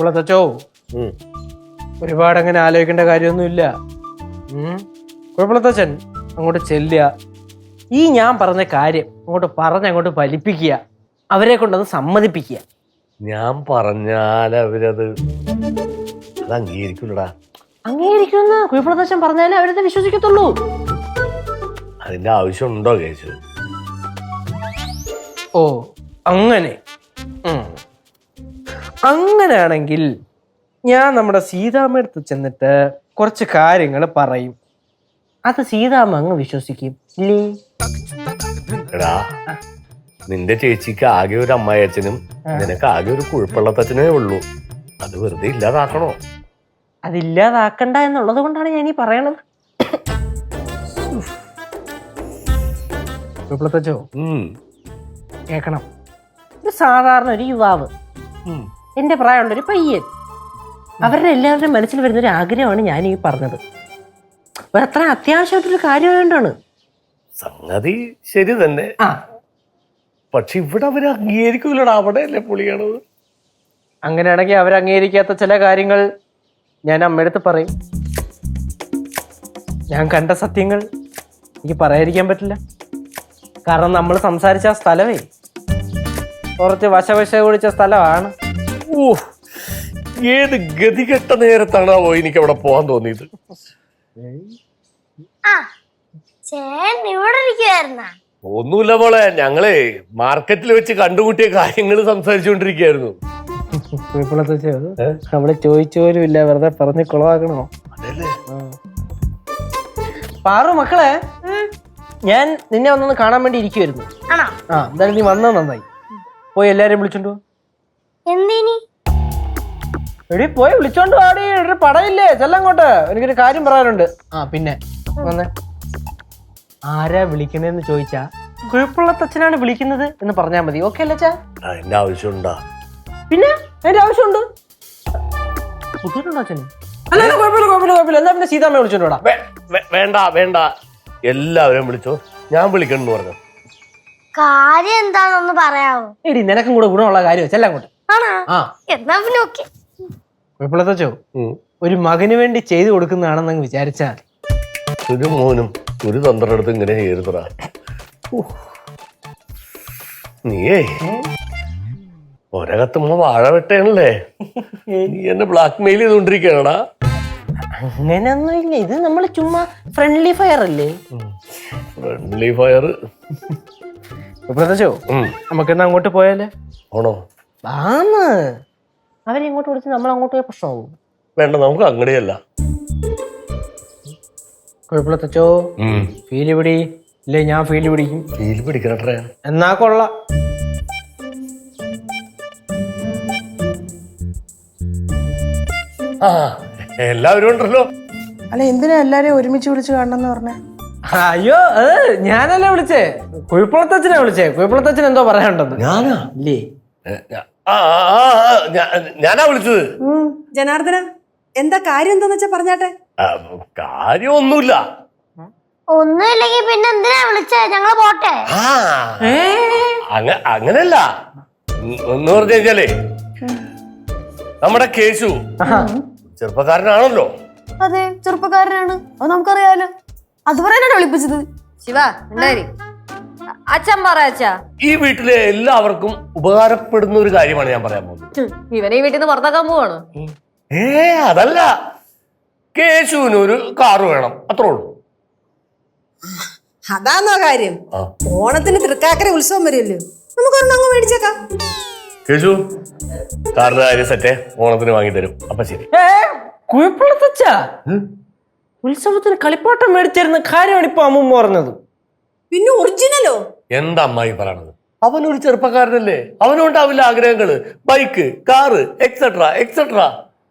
കുഴപ്പമില്ലത്തച്ചോ, ഒരുപാട് അങ്ങനെ ആലോചിക്കേണ്ട കാര്യമൊന്നുമില്ല. കുഴപ്പമില്ലത്തച്ഛൻ അങ്ങോട്ട് ചെല്ലുക, ഈ ഞാൻ പറഞ്ഞ കാര്യം അങ്ങോട്ട് ഫലിപ്പിക്കുക, അവരെ കൊണ്ടൊന്ന് സമ്മതിപ്പിക്കുക. ഞാൻ പറഞ്ഞാൽ അവരത് അംഗീകരിക്കൂലടാ. അംഗീകരിക്കുന്ന കുഴപ്പമില്ലത്തച്ഛൻ പറഞ്ഞാലേ അവരത് വിശ്വസിക്കത്തുള്ളൂ. അതിന്റെ ആവശ്യമുണ്ടോ കേശു? ഓ അങ്ങനെ, അങ്ങനെയാണെങ്കിൽ ഞാൻ നമ്മുടെ സീതാമ്മടുത്ത് ചെന്നിട്ട് കുറച്ച് കാര്യങ്ങൾ പറയും, അത് സീതാമ്മ അങ്ങ് വിശ്വസിക്കും ഇല്ലേ? എടാ, നിന്റെ ചേച്ചിക്ക് ആകെ ഒരു അമ്മായച്ഛനും നിനക്ക് ആകെ ഒരു കുഴപ്പമുള്ളത്തച്ഛനേ ഉള്ളൂ. അത് വെറുതെ ഇല്ലാതാക്കണോ? അതില്ലാതാക്കണ്ട എന്നുള്ളത് കൊണ്ടാണ് ഞാൻ ഈ പറയണത്. കുഴപ്പത്തച്ചോ കേക്കണം, ഒരു സാധാരണ ഒരു യുവാവ്, എന്റെ പ്രായമുള്ള ഒരു പയ്യൻ, അവരുടെ എല്ലാവരുടെയും മനസ്സിൽ വരുന്നൊരു ആഗ്രഹമാണ് ഞാൻ ഈ പറഞ്ഞത്. അത്ര അത്യാവശ്യമായിട്ടൊരു കാര്യമായതുകൊണ്ടാണ്. സംഗതി ശരി തന്നെ, പക്ഷെ ഇവിടെ അവര് അംഗീകരിക്കൂലടാ. അവിടെ അല്ലേ പൊളിയാണത്. അങ്ങനെയാണെങ്കിൽ അവർ അംഗീകരിക്കാത്ത ചില കാര്യങ്ങൾ ഞാൻ അമ്മയടുത്ത് പറയും. ഞാൻ കണ്ട സത്യങ്ങൾ എനിക്ക് പറയാതിരിക്കാൻ പറ്റില്ല. കാരണം നമ്മൾ സംസാരിച്ച ആ സ്ഥലമേ കുറച്ച് വശവശ കുടിച്ച സ്ഥലമാണ്. ഏത് ഗതികെട്ട നേരത്താണോ എനിക്ക് അവിടെ പോകാൻ തോന്നിയത്. ഒന്നുമില്ല മോളെ, ഞങ്ങളെ മാർക്കറ്റിൽ വെച്ച് കണ്ടുമുട്ടിയ കാര്യങ്ങൾ സംസാരിച്ചുകൊണ്ടിരിക്കുകയായിരുന്നു. നമ്മള് ചോദിച്ചു പോലും ഇല്ല, വെറുതെ പറഞ്ഞ് കുളവാക്കണോ? പാറു മക്കളെ, ഞാൻ നിന്നെ ഒന്നൊന്ന് കാണാൻ വേണ്ടി ഇരിക്കുവായിരുന്നു. എന്തായാലും നീ വന്നത് നന്നായി. പോയി എല്ലാരെയും വിളിച്ചോണ്ടു എടി, പോയി വിളിച്ചോണ്ട് പാടി. ഒരു പടയില്ലേ, ചെല്ലങ്ങോട്ട്, എനിക്കൊരു കാര്യം പറയാനുണ്ട്. പിന്നെ വന്നേ, ആരാ വിളിക്കണേന്ന് ചോദിച്ചാ കുഴപ്പമുള്ളത്തച്ഛനാണ് വിളിക്കുന്നത് എന്ന് പറഞ്ഞാൽ മതി. ഓക്കെ അല്ലേ അച്ഛാ? അതിന്റെ ആവശ്യമുണ്ടാ? പിന്നെ അതിന്റെ ആവശ്യമുണ്ട്. കുട്ടിയിട്ടുണ്ടോ അച്ഛന്? അല്ല കുഴപ്പമില്ല. എന്നാ പിന്നെ സീതാമ്മ വിളിച്ചോണ്ടോടാ. വേണ്ട വേണ്ട, എല്ലാവരും വിളിച്ചോ, ഞാൻ വിളിക്കണെന്ന് പറഞ്ഞു. കാര്യം എന്താണെന്ന് പറയാവോ? എടി, നിനക്കും കൂടെ ഗുണമുള്ള കാര്യം ചെല്ലങ്ങോട്ട്. കുഴപ്പമില്ലത്തച്ചോ, ഒരു മകന് വേണ്ടി ചെയ്തു കൊടുക്കുന്നതാണെന്ന് വിചാരിച്ചാൽ ഒരു മോനും ഒരു തന്ത്രടുത്ത് ഇങ്ങനെ ചെയ്തറ. നീയേ ഒരകത്തുമ്പോ വാഴ വെട്ടേണല്ലേ, നീ എന്നെ ബ്ലാക്ക് മെയിൽ ചെയ്തോണ്ടിരിക്കണടാ. അങ്ങനെയൊന്നും ഇല്ല, ഇത് നമ്മള് ചുമ്മാ ഫ്രണ്ട്ലി ഫയർ അല്ലേ. Friendly fire. നമുക്കെന്നാ അങ്ങോട്ട് പോയാലേ? ആണോ? ആന്ന്, അവരിങ്ങോട്ട് വിളിച്ച് നമ്മൾ അങ്ങോട്ട് പോയ പ്രശ്നമാവും. വേണ്ട, നമുക്ക് അങ്ങനെയല്ല. കുഴപ്പമില്ലത്തച്ചോ, ഫീല് പിടി. ഇല്ലേ ഞാൻ ഫീല് പിടിക്കും. ഫീല് പിടിക്കട്ടെ എന്നാ കൊള്ള. എല്ലാവരും ഉണ്ടല്ലോ. അല്ല, എന്തിനാ എല്ലാരെയും ഒരുമിച്ച് വിളിച്ച് കാണണമെന്ന് പറഞ്ഞ? അയ്യോ, അത് ഞാനല്ലേ വിളിച്ചേ, കുഴപ്പമുള്ളത്തച്ഛനെ വിളിച്ചേ. കുഴപ്പമുള്ളത്തച്ഛൻ എന്തോ പറയാനുണ്ടെന്ന്. ഞാനാ? ഇല്ലേ, ഞാനാ വിളിച്ചത്. ജനാർദ്ദന, എന്താ കാര്യം എന്താന്ന് വെച്ചാ പറഞ്ഞാട്ടെ. കാര്യമൊന്നുമില്ല. ഒന്നുമില്ലെങ്കിൽ പിന്നെ എന്തിനാ വിളിച്ചേ? ഞങ്ങള് പോട്ടെ. അങ്ങനല്ല, എന്ന് പറഞ്ഞു കഴിഞ്ഞാലേ നമ്മുടെ കേശു ചെറുപ്പക്കാരനാണല്ലോ. അതെ, ചെറുപ്പക്കാരനാണ്, അത് നമുക്കറിയാലോ. അത് പറയാനാണ് വിളിപ്പിച്ചത്. ശിവ, അച്ഛൻ പറ. അച്ഛാ, ഈ വീട്ടിലെ എല്ലാവർക്കും ഉപകാരപ്പെടുന്ന ഒരു കാര്യമാണ് ഞാൻ പറയാൻ പോകുന്നത്. ഇവനെ ഈ വീട്ടിൽ നിന്ന് പുറത്താക്കാൻ പോവാണ്. അതല്ല, കേശുവിന് ഒരു കാറ് വേണം, അത്രേ ഉള്ളൂ. അതാന്നോ കാര്യം? ഓണത്തിന് തൃക്കാക്കര ഉത്സവം വരുമല്ലോ, നമുക്കൊരെണ്ണം അങ്ങ് മേടിച്ചേക്കാം. കേശു, കാറിന്റെ കാര്യം സെറ്റേ, ഓണത്തിന് വാങ്ങി തരും. അപ്പൊ ശരി. കുഴപ്പമുള്ളത്തച്ഛ, ഉത്സവത്തിന് കളിപ്പാട്ടം മേടിച്ചിരുന്ന കാര്യമാണ് ഇപ്പൊ അമ്മൂമ്മ പറഞ്ഞത്. പിന്നെ ഒറിജിനലോ? എന്താ അമ്മായി പറയണത്? അവനൊരു ചെറുപ്പക്കാരനല്ലേ, അവനുണ്ടാവില്ല ആഗ്രഹങ്ങള്, ബൈക്ക്, കാറ്, എക്സെട്രാ എക്സെട്രാ.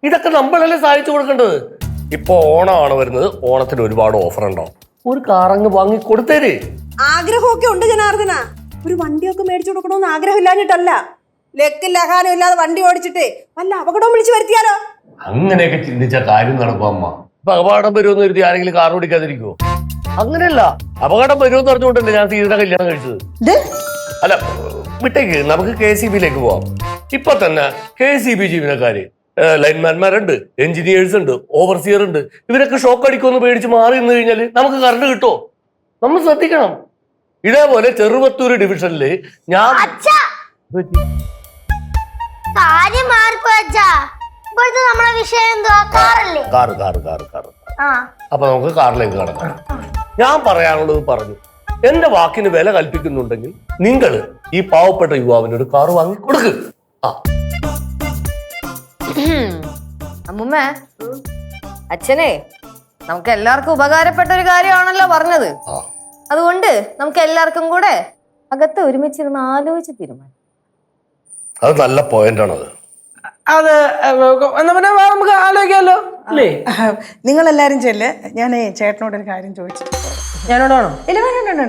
ഇതൊക്കെ നമ്മളല്ലേ സഹായിച്ചു കൊടുക്കേണ്ടത്. ഇപ്പൊ ഓണമാണ് വരുന്നത്, ഓണത്തിന് ഒരുപാട് ഓഫർ ഉണ്ടാവും. ഒരു കാറങ്ങ് വാങ്ങി കൊടുത്തേര്. ആഗ്രഹമൊക്കെ ഉണ്ട് ജനാർദ്ദന, ഒരു വണ്ടിയൊക്കെ മേടിച്ചു കൊടുക്കണമെന്ന് ആഗ്രഹമില്ലാഞ്ഞിട്ടല്ല. ലക്കും ലഹാനും ഇല്ലാതെ വണ്ടി ഓടിച്ചിട്ടേ വല്ല അപകടവും വിളിച്ചു വരുത്തിയാലോ? അങ്ങനെയൊക്കെ ചിന്തിച്ച കാര്യം നടക്കും അമ്മ. ഇപ്പൊ അപകടം വരുമെന്ന് കരുതി ആരെങ്കിലും കാർ ഓടിക്കാതിരിക്കുവോ? അങ്ങനെയല്ല, അപകടം വരുമെന്ന് പറഞ്ഞുകൊണ്ടല്ലേ ഞാൻ സീതയുടെ കല്യാണം കഴിച്ചത്. അല്ല വിട്ടേക്ക്, നമുക്ക് KCB-യിലേക്ക് പോവാം. ഇപ്പൊ തന്നെ KCB ജീവനക്കാര് ലൈൻമാൻമാരുണ്ട്, എഞ്ചിനീയേഴ്സ് ഉണ്ട്, ഓവർസിയർ ഉണ്ട്. ഇവരൊക്കെ ഷോക്ക് അടിക്കുമെന്ന് പേടിച്ച് മാറി നിന്ന് കഴിഞ്ഞാൽ നമുക്ക് കറണ്ട് കിട്ടോ? നമ്മൾ ശ്രദ്ധിക്കണം. ഇതേപോലെ ചെറുവത്തൂർ ഡിവിഷനില് ഞാൻ അച്ഛാ കാര്യം മാറിപ്പോ അച്ഛാ. ഇപ്പോഴത്തെ നമ്മളെ വിഷയം എന്തുവാ? കാറല്ലേ? കാറ്. ആ അപ്പൊ നമുക്ക് കാറിലേക്ക് കടക്കാം. ഞാൻ പറയാനുള്ളത് പറഞ്ഞു. എന്റെ വാക്കിന് വില കൽപ്പിക്കുന്നുണ്ടെങ്കിൽ നിങ്ങൾ ഈ പാവപ്പെട്ട യുവാവിന് ഒരു കാറ് വാങ്ങി കൊടുക്ക്. അമ്മുമ്മ, അച്ഛനെ നമുക്ക് എല്ലാവർക്കും ഉപകാരപ്പെട്ട ഒരു കാര്യമാണല്ലോ പറഞ്ഞത്. അതുകൊണ്ട് നമുക്ക് എല്ലാവർക്കും കൂടെ അകത്ത് ഒരുമിച്ചിരുന്ന് ആലോചിച്ച് തീരുമാനം. അത് നല്ല പോയിന്റ് ആണത്. അത് എന്നാ പിന്നെ വാ, നമുക്ക് ആലോചിക്കാമല്ലോ അല്ലേ? നിങ്ങളെല്ലാരും ചെല്ല്. ഞാൻ ചേട്ടനോടൊരു കാര്യം ചോദിച്ചു. ഞാനോടാണോ? ഇല്ല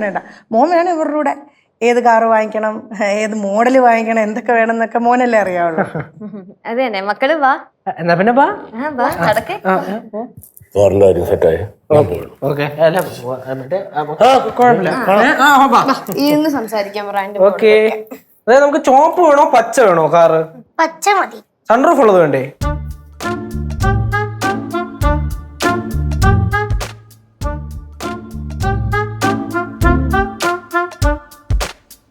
വേണ്ട. മോൻ വേണം ഇവരുടെ കൂടെ. ഏത് കാറ് വാങ്ങിക്കണം, ഏത് മോഡൽ വാങ്ങിക്കണം, എന്തൊക്കെ വേണം എന്നൊക്കെ മോനല്ലേ അറിയാവുള്ളൂ. അത് തന്നെ മക്കള് വാ. എന്നാ പിന്നെ വാ. വാ നടക്കേ. കാറിന്റെ കാര്യം സെറ്റായി. ഓക്കെ, കുഴപ്പമില്ല. ഇരുന്ന് സംസാരിക്കാൻ പറയാൻ. ഓക്കെ, അതായത് നമുക്ക് ചോപ്പ് വേണോ പച്ച വേണോ കാറ്? പച്ച മതി. സൺറൂഫ് ഉള്ളത് വേണ്ടേ?